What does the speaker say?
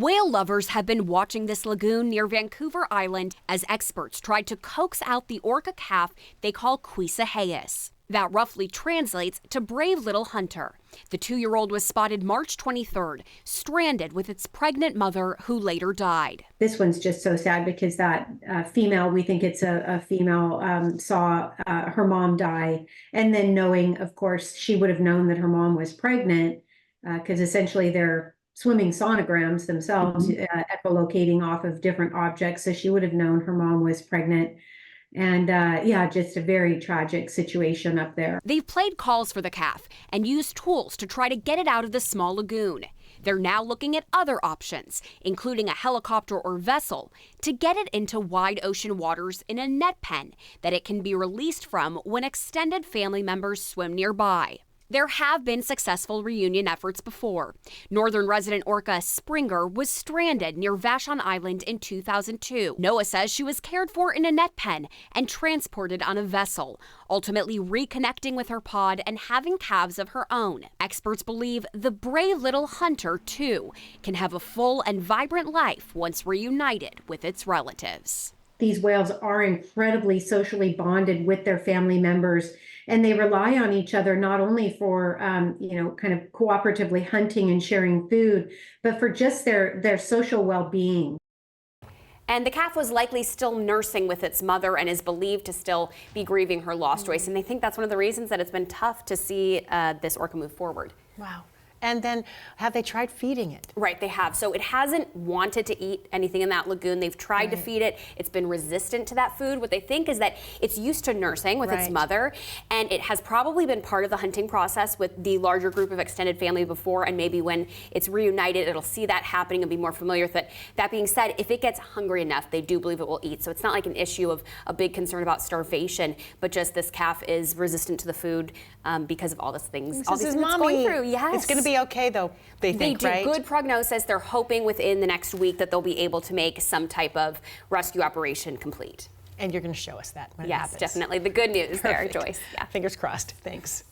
Whale lovers have been watching this lagoon near Vancouver Island as experts tried to coax out the orca calf they call Kʷiisaḥiʔis. That roughly translates to brave little hunter. The 2-year-old was spotted March 23rd, stranded with its pregnant mother who later died. This one's just so sad because that female, we think it's a female, saw her mom die. And then knowing, of course, she would have known that her mom was pregnant because essentially they're swimming sonograms themselves, echolocating off of different objects. So she would have known her mom was pregnant. And yeah, just a very tragic situation up there. They've played calls for the calf and used tools to try to get it out of the small lagoon. They're now looking at other options, including a helicopter or vessel, to get it into wide ocean waters in a net pen that it can be released from when extended family members swim nearby. There have been successful reunion efforts before. Northern resident orca Springer was stranded near Vashon Island in 2002. Noah says she was cared for in a net pen and transported on a vessel, ultimately reconnecting with her pod and having calves of her own. Experts believe the brave little hunter, too, can have a full and vibrant life once reunited with its relatives. These whales are incredibly socially bonded with their family members, and they rely on each other not only for, kind of cooperatively hunting and sharing food, but for just their social well-being. And the calf was likely still nursing with its mother and is believed to still be grieving her lost Joyce. And they think that's one of the reasons that it's been tough to see this orca move forward. Wow. And then have they tried feeding it? Right, they have. So it hasn't wanted to eat anything in that lagoon. They've tried to feed it. It's been resistant to that food. What they think is that it's used to nursing with its mother, and it has probably been part of the hunting process with the larger group of extended family before, and maybe when it's reunited, it'll see that happening and be more familiar with it. That being said, if it gets hungry enough, they do believe it will eat. So it's not like an issue of a big concern about starvation, but just this calf is resistant to the food because of all these things, all these things it's going through. Yes. It's going to be okay, though, they think, do. Right? Good prognosis. They're hoping within the next week that they'll be able to make some type of rescue operation complete. And you're going to show us that when it yes, happens. Definitely. The good news there, Joyce. Yeah. Fingers crossed. Thanks.